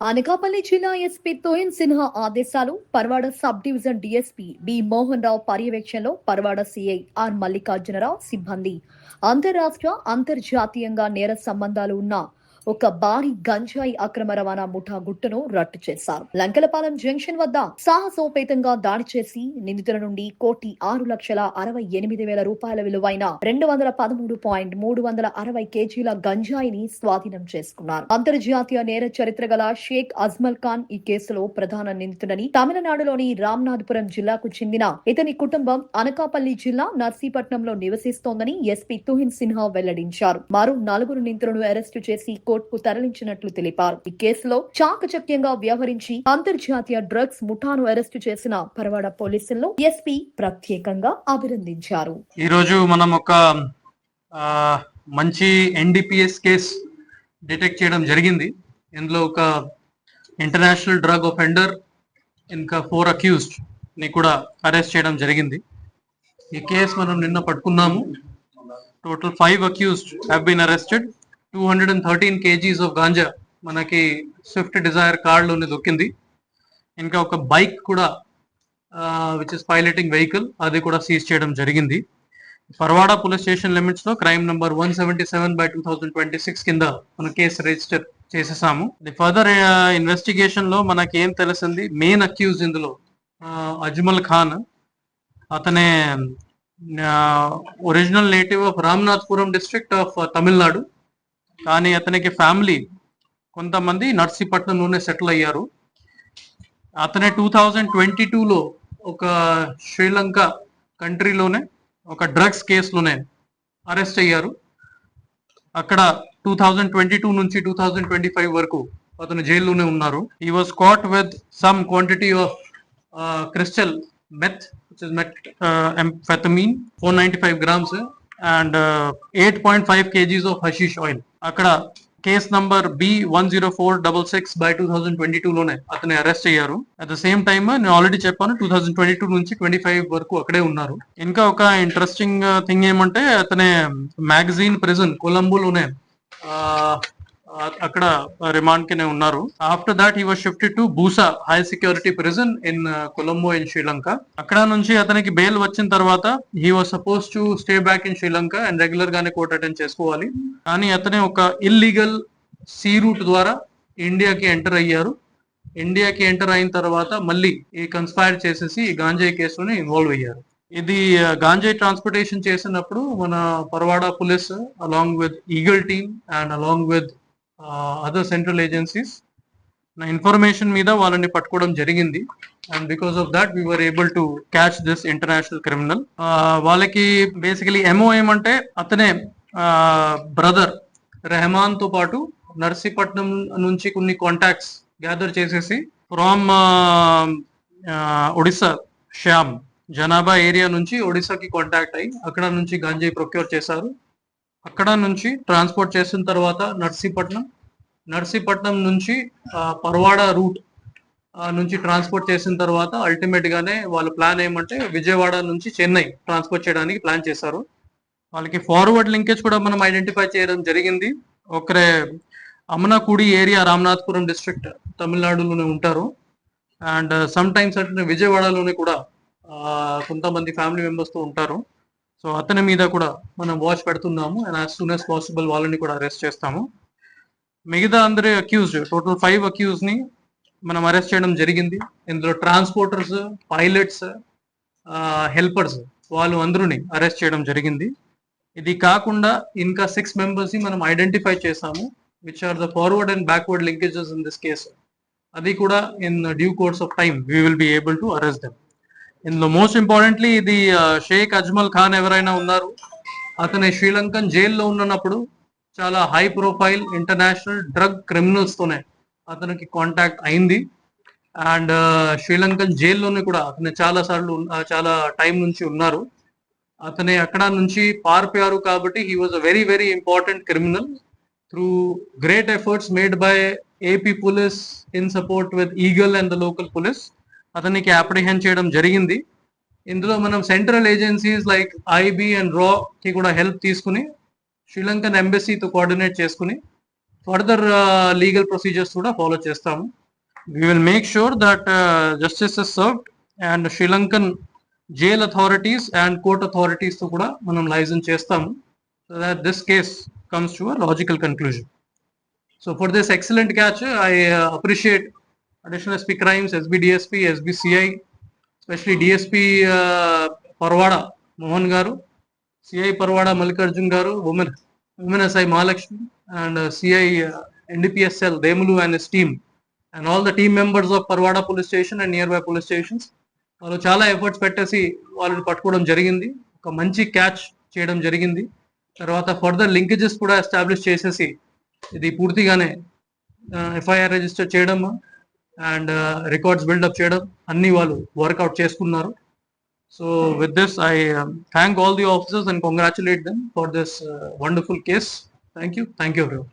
అనకాపల్లి జిల్లా ఎస్పీ తోయిన్ సిన్హా ఆదేశాలు. Parvada subdivision DSP B Mohan Rao పర్యవేక్షణలో పర్వాడ సీఐ ఆర్ మల్లికార్జునరావు సిబ్బంది అంతరాష్ట్ర అంతర్జాతీయంగా నేర సంబంధాలు ఉన్న ఒక భారీ గంజాయి అక్రమ రవాణా ముఠా గుట్టును రట్టు చేశారు. లంకెలపాలెం జంక్షన్ వద్ద సాహసోపేతంగా దాడి చేసి నిందితుల నుండి 1,68,000 రూపాయల విలువైన 213.360 కేజీల గంజాయిని స్వాధీనం చేసుకున్నారు. అంతర్జాతీయ నేర చరిత్ర గల షేక్ అజ్మల్ ఖాన్ ఈ కేసులో ప్రధాన నిందితుడని తమిళనాడులోని రామనాథపురం జిల్లాకు చెందిన ఇతని కుటుంబం అనకాపల్లి జిల్లా నర్సీపట్నంలో నివసిస్తోందని ఎస్పీ తుహిన్ సిన్హా వెల్లడించారు. మరో 4 నిందితులను అరెస్టు చేసి కోర్టుకు తరలించినట్లు తెలిపారు. ఈ కేసులో చాకచక్యంగా వ్యవహరించి అంతర్జాతీయ డ్రగ్స్ ముఠాను అరెస్టు చేసిన పరవాడ పోలీసులను ఎస్పీ ప్రత్యేకంగా అభినందించారు. ఈ రోజు మనం ఒక మంచి ఎన్డీపీఎస్ కేసు డిటెక్ట్ చేయడం జరిగింది. ఇందులో ఒక ఇంటర్నేషనల్ డ్రగ్ ఒఫెండర్ ఇంకా 4 అక్యూజ్డ్ ని కూడా అరెస్ట్ చేయడం జరిగింది. ఈ కేసు మనం నిన్న పట్టుకున్నాము. Total 5 accused have been arrested. 213 kgs of ganja మనకి స్విఫ్ట్ డిజైర్ కార్డ్ లోనే దొరికింది. ఇంకా ఒక బైక్ కూడా విచ్ ఇస్ పైలటింగ్ వెహికల్ అది కూడా సీజ్ చేయడం జరిగింది. పర్వాడ పోలీస్ స్టేషన్ లిమిట్స్ లో క్రైమ్ నంబర్ 177/2026 కింద మన కేసు రిజిస్టర్ చేసేసాము. ఫర్దర్ ఇన్వెస్టిగేషన్ లో మనకి ఏం తెలిసింది, మెయిన్ అక్యూజ్ ఇందులో అజ్మల్ ఖాన్. అతనే original native of Ramanathapuram district of Tamil Nadu. కానీ అతనికి ఫ్యామిలీ కొంతమంది నర్సీపట్నంలోనే సెటిల్ అయ్యారు. అతనే 2022లో ఒక శ్రీలంక కంట్రీలోనే ఒక డ్రగ్స్ కేసులోనే అరెస్ట్ అయ్యారు. అక్కడ 2022 నుంచి 2025 వరకు అతను జైల్లోనే ఉన్నారు. He was caught with some quantity of crystal meth which is methamphetamine 495 grams and 8.5 kgs of hashish oil. అక్కడ కేస్ నంబర్ B10466/2022 లోనే అతని అరెస్ట్ అయ్యారు. అట్ ద సేమ్ టైమ్ నేను ఆల్రెడీ చెప్పాను 2022 నుంచి 25 వరకు అక్కడే ఉన్నారు. ఇంకా ఒక ఇంట్రెస్టింగ్ థింగ్ ఏమంటే అతనే మ్యాగజైన్ ప్రిజన్ కొలంబోలోనే అక్కడ రిమాండ్ కినే ఉన్నారు. After that he was shifted to Boosa high security prison in Colombo in Sri Lanka. అక్కడ నుంచి అతనికి బెయిల్ వచ్చిన తర్వాత he was suppose to stay back in Sri Lanka and regular గానే కోర్ట్ అటెండ్ చేసుకోవాలి. కానీ అతనే ఒక ఇల్లీగల్ సీ రూట్ ద్వారా ఇండియాకి ఎంటర్ అయ్యారు. ఇండియాకి ఎంటర్ అయిన తర్వాత మళ్ళీ ఈ కన్స్పైర్ చేసేసి ఈ గాంజాయి కేసులోనే ఇన్వాల్వ్ అయ్యారు. ఇది గాంజాయి ట్రాన్స్పోర్టేషన్ చేసినప్పుడు మన Parawada police along with eagle team and along with other central agencies నా ఇన్ఫర్మేషన్ మీద వాళ్ళని పట్టుకోవడం జరిగింది. And because of that we were able to catch this international criminal. వాళ్ళకి బేసికలీ ఎంఓ ఏమంటే అతనే బ్రదర్ రెహమాన్ తో పాటు నర్సీపట్నం నుంచి కొన్ని కాంటాక్ట్స్ గ్యాదర్ చేసేసి ఫ్రమ్ ఒడిస్సా శ్యామ్ జనాభా ఏరియా నుంచి ఒడిస్సాకి కాంటాక్ట్ అయ్యి అక్కడ నుంచి గాంజాయి ప్రొక్యూర్ చేశారు. అక్కడ నుంచి ట్రాన్స్పోర్ట్ చేసిన తర్వాత నర్సీపట్నం నుంచి పర్వాడ రూట్ నుంచి ట్రాన్స్పోర్ట్ చేసిన తర్వాత అల్టిమేట్ గానే వాళ్ళ ప్లాన్ ఏమంటే విజయవాడ నుంచి చెన్నై ట్రాన్స్పోర్ట్ చేయడానికి ప్లాన్ చేశారు. వాళ్ళకి ఫార్వర్డ్ లింకేజ్ కూడా మనం ఐడెంటిఫై చేయడం జరిగింది. ఒకరే అమనాకుడి ఏరియా రామనాథపురం డిస్ట్రిక్ట్ తమిళనాడులోనే ఉంటారు. అండ్ సమ్ టైమ్స్ అంటే విజయవాడలోనే కూడా కొంతమంది ఫ్యామిలీ మెంబర్స్ తో ఉంటారు. సో అతని మీద కూడా మనం వాచ్ పెడుతున్నాము and as soon as possible వాళ్ళని కూడా అరెస్ట్ చేస్తాము. మిగతా అందరి అక్యూజ్డ్ టోటల్ 5 అక్యూజ్ ని మనం అరెస్ట్ చేయడం జరిగింది. ఇందులో ట్రాన్స్పోర్టర్స్, పైలట్స్, హెల్పర్స్ వాళ్ళు అందరూని అరెస్ట్ చేయడం జరిగింది. ఇది కాకుండా ఇంకా 6 మెంబర్స్ ని మనం ఐడెంటిఫై చేసాము which are the forward and backward linkages in this case. అది కూడా in due course of time we will be able to arrest them. ఇందులో మోస్ట్ ఇంపార్టెంట్లీ ఇది షేక్ అజ్మల్ ఖాన్ ఎవరైనా ఉన్నారు, అతని శ్రీలంకన్ జైల్లో ఉన్నప్పుడు చాలా high profile international drug criminals తోనే అతనికి కాంటాక్ట్ అయింది. అండ్ శ్రీలంకన్ జైల్లోనే కూడా అతను చాలా టైం నుంచి ఉన్నారు. అతని అక్కడ నుంచి పారిపోయారు కాబట్టి he was a very very important criminal. Through great efforts made by AP police in support with eagle and the local police అతనికి అప్రిహెండ్ చేయడం జరిగింది. ఇందులో మనం central agencies like IB and రా కి కూడా హెల్ప్ తీసుకుని శ్రీలంకన్ ఎంబసీతో కోఆర్డినేట్ చేసుకుని ఫర్దర్ లీగల్ ప్రొసీజర్స్ కూడా ఫాలో చేస్తాము. We will make sure that justice is served and Sri Lankan jail authorities and court authorities తో కూడా మనం లైజన్ చేస్తాము, so that this case comes to a logical conclusion. So for this excellent catch, I appreciate additional SP crimes, SB DSP, SB CI, especially DSP Parwada Mohan garu, CI Parwada Mallikarjun garu, women SI Mahalakshmi, and CI NDPS cell Demulu and his team, and all the team members of Parwada police station and nearby police stations. వాళ్ళు చాలా efforts పెట్టేసి వాళ్ళని పట్టుకోవడం జరిగింది, ఒక మంచి catch చేయడం జరిగింది. తర్వాత ఫర్దర్ లింకేజెస్ కూడా ఎస్టాబ్లిష్ చేసేసి ఇది పూర్తిగానే ఎఫ్ఐఆర్ రిజిస్టర్ చేయడం అండ్ రికార్డ్స్ బిల్డప్ చేయడం అన్ని వాళ్ళు వర్కౌట్ చేసుకున్నారు. So with this I thank all the officers and congratulate them for this wonderful case. Thank you everyone.